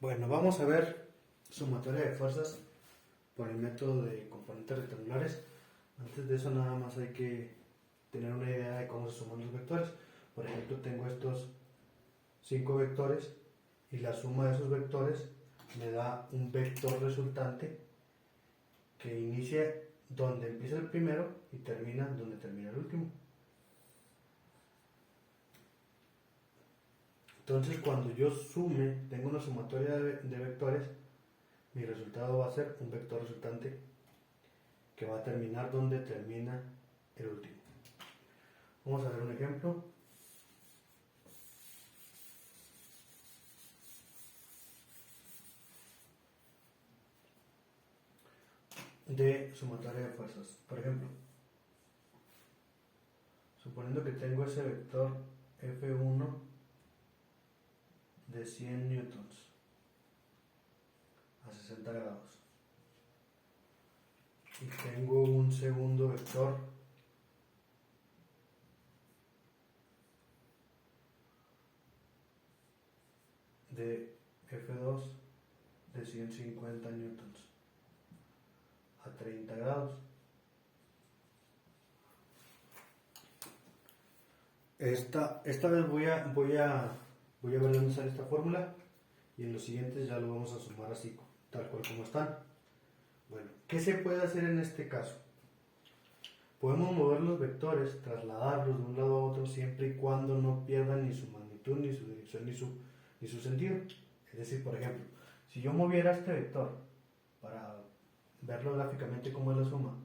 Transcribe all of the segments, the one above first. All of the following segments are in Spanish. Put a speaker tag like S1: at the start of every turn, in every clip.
S1: Bueno, vamos a ver sumatoria de fuerzas por el método de componentes rectangulares. Antes de eso nada más hay que tener una idea de cómo se suman los vectores. Por ejemplo, tengo estos 5 vectores y la suma de esos vectores me da un vector resultante que inicia donde empieza el primero y termina donde termina el último. Entonces, cuando yo tengo una sumatoria de vectores, mi resultado va a ser un vector resultante que va a terminar donde termina el último. Vamos a ver un ejemplo. De sumatoria de fuerzas. Por ejemplo, suponiendo que tengo ese vector F1 de 100 newtons a 60 grados y tengo un segundo vector de F2 de 150 newtons a 30 grados. Esta vez voy a ver dónde sale esta fórmula y en los siguientes ya lo vamos a sumar así, tal cual como están. Bueno, ¿qué se puede hacer en este caso? Podemos mover los vectores, trasladarlos de un lado a otro siempre y cuando no pierdan ni su magnitud, ni su dirección, ni su sentido. Es decir, por ejemplo, si yo moviera este vector para verlo gráficamente como es la suma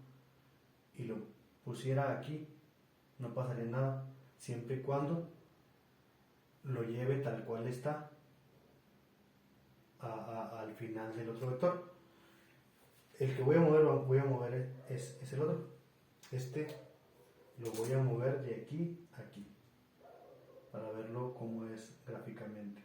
S1: y lo pusiera aquí, no pasaría nada, siempre y cuando lo lleve tal cual está al final del otro vector. El que voy a mover es el otro. Este lo voy a mover de aquí a aquí para verlo como es gráficamente.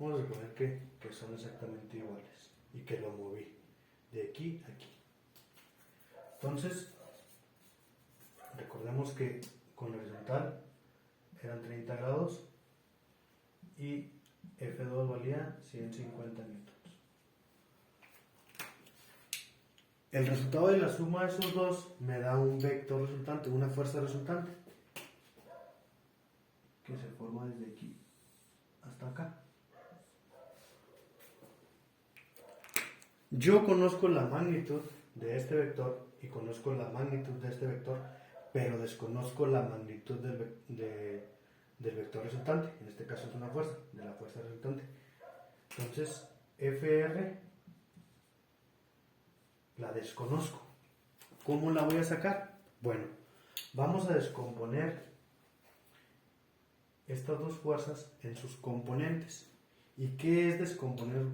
S1: Vamos a suponer que son exactamente iguales y que lo moví de aquí a aquí. Entonces, recordemos que con la horizontal eran 30 grados y F2 valía 150 newtons. El resultado de la suma de esos dos me da un vector resultante, una fuerza resultante, que se forma desde aquí hasta acá. Yo conozco la magnitud de este vector y conozco la magnitud de este vector, pero desconozco la magnitud del vector resultante. En este caso es una fuerza, de la fuerza resultante. Entonces, FR la desconozco. ¿Cómo la voy a sacar? Bueno, vamos a descomponer estas dos fuerzas en sus componentes. ¿Y qué es descomponer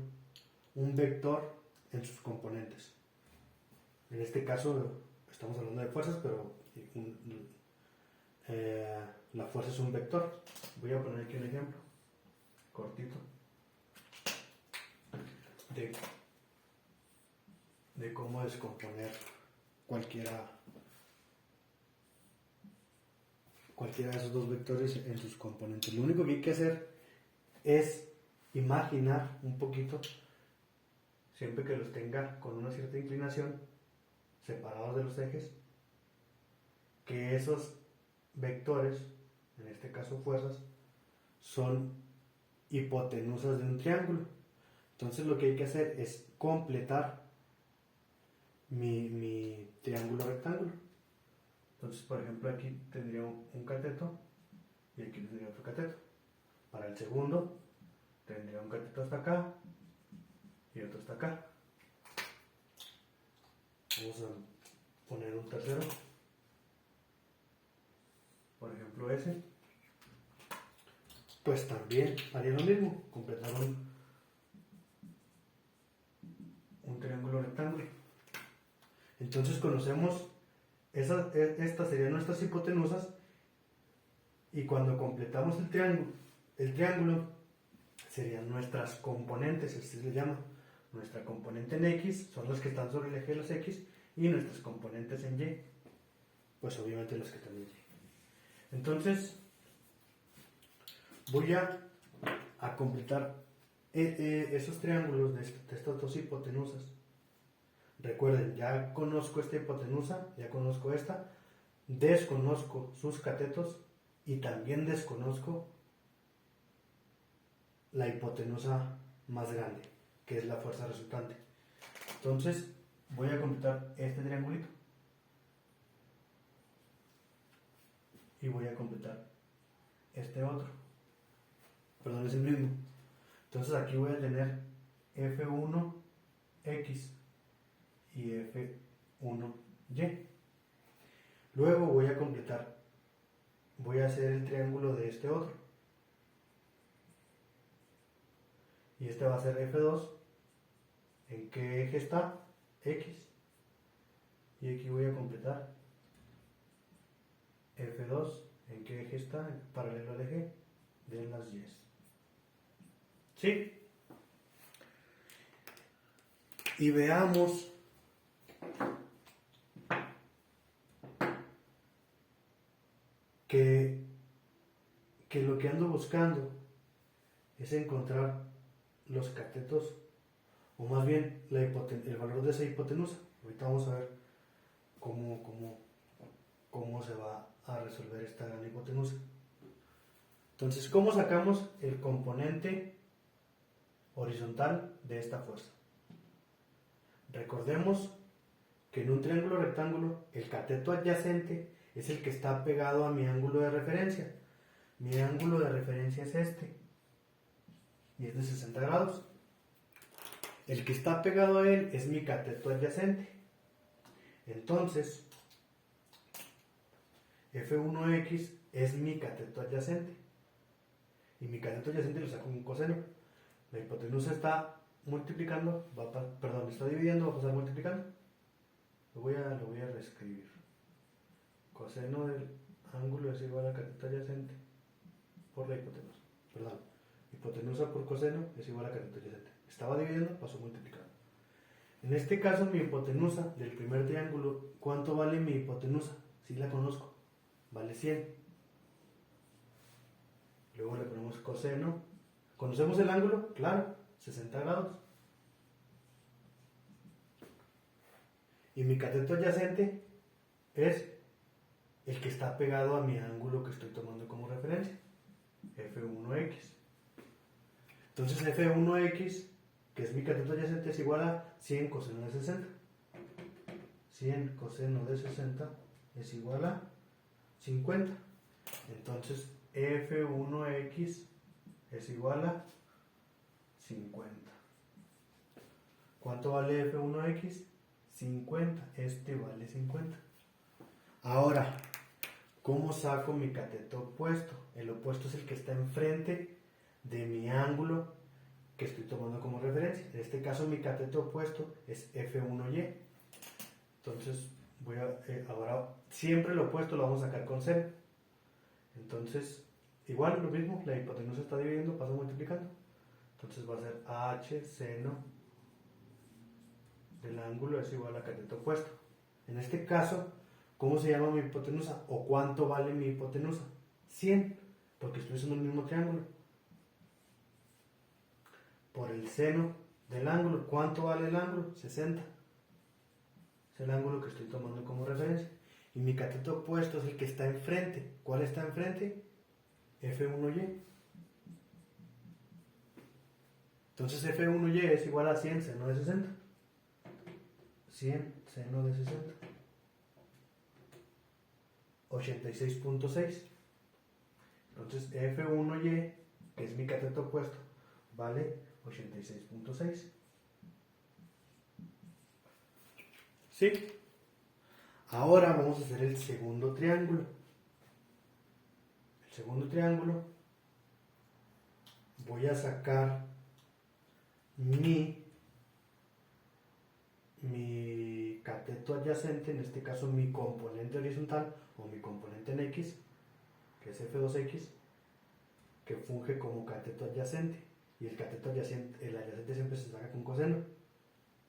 S1: un vector en sus componentes? En este caso estamos hablando de fuerzas, pero la fuerza es un vector. Voy a poner aquí un ejemplo cortito de cómo descomponer cualquiera de esos dos vectores en sus componentes. Lo único que hay que hacer es imaginar un poquito, siempre que los tenga con una cierta inclinación, separados de los ejes, que esos vectores, en este caso fuerzas, son hipotenusas de un triángulo. Entonces lo que hay que hacer es completar mi triángulo rectángulo. Entonces, por ejemplo, aquí tendría un cateto y aquí tendría otro cateto. Para el segundo tendría un cateto hasta acá y otro hasta acá. Vamos a poner un tercero, por ejemplo ese. Pues también haría lo mismo, completar un triángulo rectángulo. Entonces conocemos, estas serían nuestras hipotenusas, y cuando completamos el triángulo serían nuestras componentes, así se le llama. Nuestra componente en X son las que están sobre el eje de los X y nuestras componentes en Y pues obviamente las que también Y. Entonces, voy a completar esos triángulos de estas dos hipotenusas. Recuerden, ya conozco esta hipotenusa, ya conozco esta, desconozco sus catetos y también desconozco la hipotenusa más grande, que es la fuerza resultante. Entonces, voy a completar este triangulito y voy a completar este otro. Perdón, es el mismo. Entonces aquí voy a tener F1X y F1Y. Luego voy a completar, voy a hacer el triángulo de este otro. Y este va a ser F2. ¿En qué eje está? X. Y aquí voy a completar F2. ¿En qué eje está? Paralelo al eje de las Y. ¿Sí? Y veamos que lo que ando buscando es encontrar los catetos, o más bien el valor de esa hipotenusa. Ahorita vamos a ver cómo se va a resolver esta gran hipotenusa. Entonces, ¿cómo sacamos el componente horizontal de esta fuerza? Recordemos que en un triángulo rectángulo el cateto adyacente es el que está pegado a mi ángulo de referencia. Mi ángulo de referencia es este y es de 60 grados. El que está pegado a él es mi cateto adyacente. Entonces, F1X es mi cateto adyacente. Y mi cateto adyacente lo saco con un coseno. La hipotenusa está multiplicando, está dividiendo, va a pasar multiplicando. Lo voy a reescribir. Coseno del ángulo es igual a cateto adyacente por la hipotenusa. Perdón, hipotenusa por coseno es igual a cateto adyacente. Estaba dividiendo, pasó multiplicando. En este caso, mi hipotenusa del primer triángulo, ¿cuánto vale mi hipotenusa? Si la conozco, vale 100. Luego le ponemos coseno. ¿Conocemos el ángulo? Claro, 60 grados. Y mi cateto adyacente es el que está pegado a mi ángulo que estoy tomando como referencia, F1X. Entonces F1X, que es mi cateto adyacente, es igual a 100 coseno de 60. 100 coseno de 60 es igual a 50. Entonces F1X es igual a 50. ¿Cuánto vale F1X? 50. Este vale 50. Ahora, ¿cómo saco mi cateto opuesto? El opuesto es el que está enfrente de mi ángulo que estoy tomando como referencia. En este caso, mi cateto opuesto es F1Y. Entonces, ahora siempre el opuesto lo vamos a sacar con seno. Entonces, igual lo mismo, la hipotenusa está dividiendo, pasa multiplicando. Entonces va a ser H seno del ángulo es igual a cateto opuesto. En este caso, ¿cómo se llama mi hipotenusa? ¿O cuánto vale mi hipotenusa? 100, porque estoy usando el mismo triángulo. Por el seno del ángulo, ¿cuánto vale el ángulo? 60. Es el ángulo que estoy tomando como referencia. Y mi cateto opuesto es el que está enfrente. ¿Cuál está enfrente? F1Y. Entonces F1Y es igual a 100 seno de 60. 100 seno de 60. 86.6. Entonces F1Y, que es mi cateto opuesto, vale 86.6. ¿Sí? Ahora vamos a hacer el segundo triángulo. El segundo triángulo, voy a sacar mi cateto adyacente, en este caso mi componente horizontal o mi componente en X, que es F2X, que funge como cateto adyacente. Y el cateto adyacente, el adyacente siempre se saca con coseno.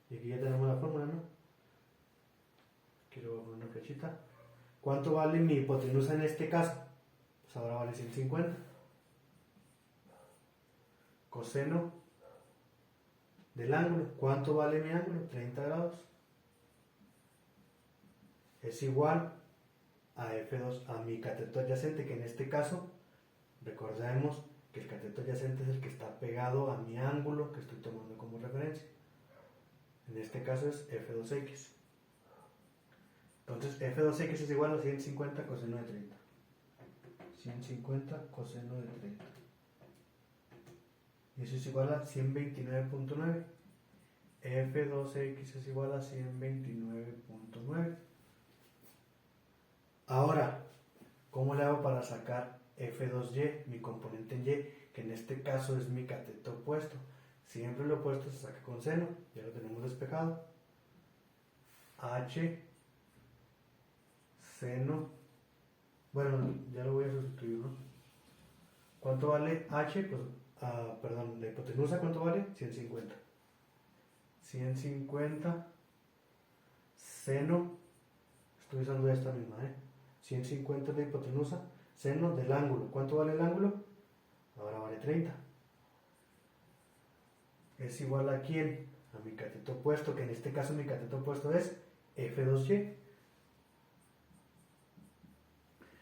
S1: Y aquí ya tenemos la fórmula, ¿no? Quiero poner una flechita. ¿Cuánto vale mi hipotenusa en este caso? Pues ahora vale 150. Coseno del ángulo. ¿Cuánto vale mi ángulo? 30 grados. Es igual a F2, a mi cateto adyacente, que en este caso, recordemos que el cateto adyacente es el que está pegado a mi ángulo que estoy tomando como referencia. En este caso es F2X. Entonces F2X es igual a 150 coseno de 30. 150 coseno de 30. Y eso es igual a 129.9. F2X es igual a 129.9. Ahora, ¿cómo le hago para sacar F2Y, mi componente en Y, que en este caso es mi cateto opuesto? Siempre lo opuesto se saca con seno, ya lo tenemos despejado. H, seno, bueno, ya lo voy a sustituir, ¿no? ¿Cuánto vale H? Pues, perdón, la hipotenusa, ¿cuánto vale? 150. 150, seno, estoy usando esta misma, 150 es la hipotenusa, seno del ángulo. ¿Cuánto vale el ángulo? Ahora vale 30. Es igual a ¿quién? A mi cateto opuesto, que en este caso mi cateto opuesto es F2Y.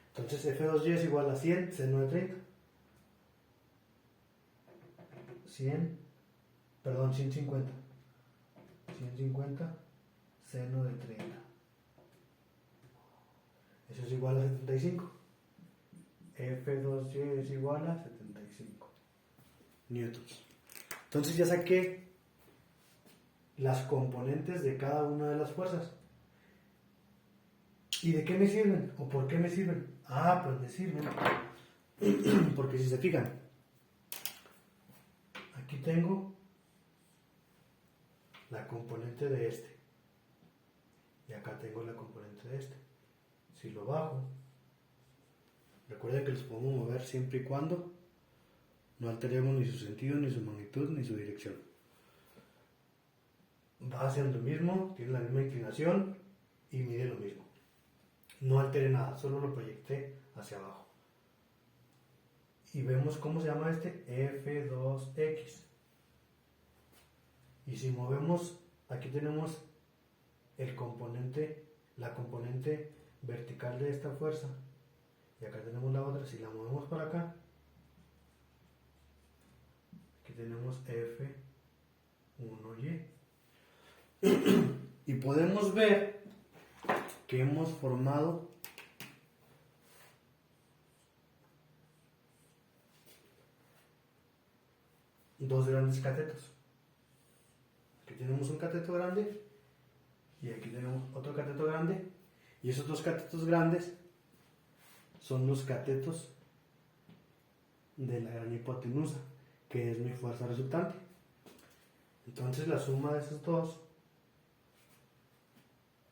S1: Entonces F2Y es igual a 100 seno de 30. 150. 150 seno de 30. Eso es igual a 75. F2Y es igual a 75 newtons. Entonces ya saqué las componentes de cada una de las fuerzas. ¿Y de qué me sirven? ¿O por qué me sirven? Pues me sirven porque si se fijan, aquí tengo la componente de este y acá tengo la componente de este. Si lo bajo, recuerden que los podemos mover siempre y cuando no alteremos ni su sentido, ni su magnitud, ni su dirección. Va haciendo lo mismo, tiene la misma inclinación y mide lo mismo. No altere nada, solo lo proyecté hacia abajo. Y vemos cómo se llama este F2X. Y si movemos, aquí tenemos el componente, la componente vertical de esta fuerza. Y acá tenemos la otra. Si la movemos para acá, aquí tenemos F1Y. Y podemos ver que hemos formado dos grandes catetos. Aquí tenemos un cateto grande y aquí tenemos otro cateto grande, y esos dos catetos grandes son los catetos de la gran hipotenusa, que es mi fuerza resultante. Entonces la suma de esos dos,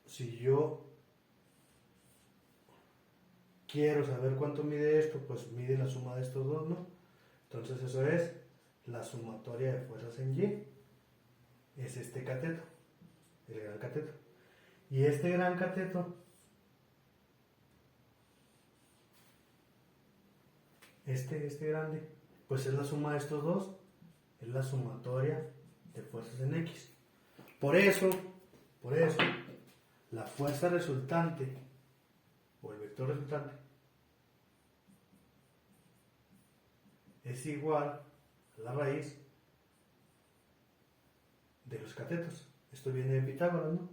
S1: si yo quiero saber cuánto mide esto, pues mide la suma de estos dos, ¿no? Entonces eso es la sumatoria de fuerzas en Y. Es este cateto, el gran cateto. Y este gran cateto, este grande, pues es la suma de estos dos, es la sumatoria de fuerzas en X. Por eso, la fuerza resultante, o el vector resultante, es igual a la raíz de los catetos. Esto viene de Pitágoras, ¿no?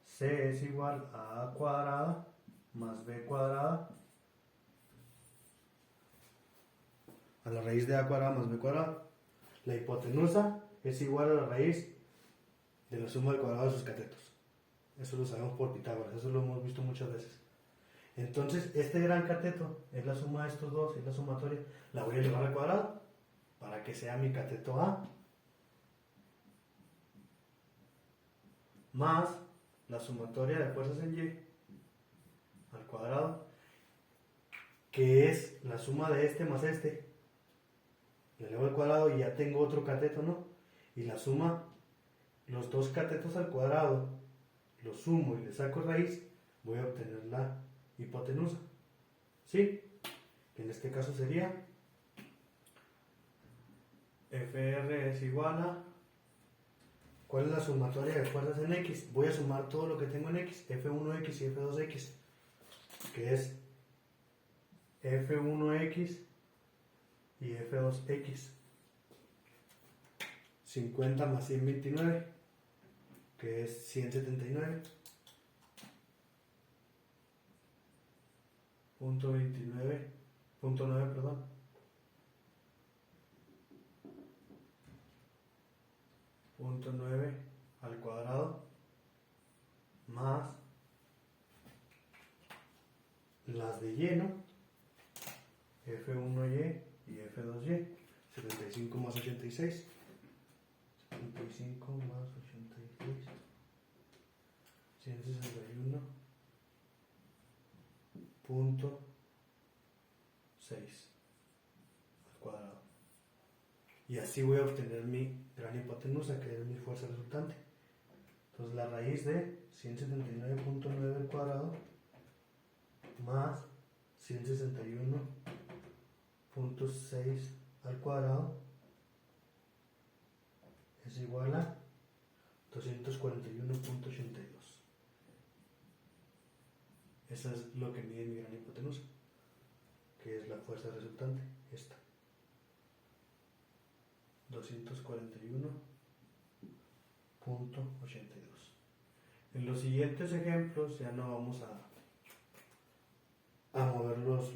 S1: C es igual a A cuadrada más B cuadrada a la raíz de A cuadrada más B cuadrada. La hipotenusa es igual a la raíz de la suma del cuadrado de sus catetos. Eso lo sabemos por Pitágoras, eso lo hemos visto muchas veces. Entonces, este gran cateto es la suma de estos dos, es la sumatoria. La voy a llevar al cuadrado para que sea mi cateto A más la sumatoria de fuerzas en Y al cuadrado, que es la suma de este más este. Le elevo al cuadrado y ya tengo otro cateto, ¿no? Y la suma, los dos catetos al cuadrado, los sumo y le saco raíz, voy a obtener la hipotenusa. ¿Sí? En este caso sería FR es igual a... ¿Cuál es la sumatoria de fuerzas en X? Voy a sumar todo lo que tengo en X, F1X y F2X, que es F1X y F2X. 50 más 129, que es 179. Punto 29, punto 9, perdón. Punto 9 al cuadrado más las de lleno, F1Y y F2Y, 75 más 86, 75 más 86, 161.6 al cuadrado. Y así voy a obtener mi gran hipotenusa, que es mi fuerza resultante. Entonces la raíz de 179.9 al cuadrado más 161.6 al cuadrado es igual a 241.82. Eso es lo que mide mi gran hipotenusa, que es la fuerza resultante, esta. 241.82. En los siguientes ejemplos ya no vamos a mover los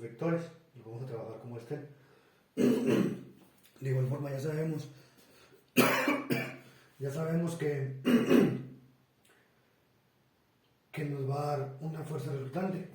S1: vectores, los vamos a trabajar como estén. De igual forma ya sabemos que nos va a dar una fuerza resultante.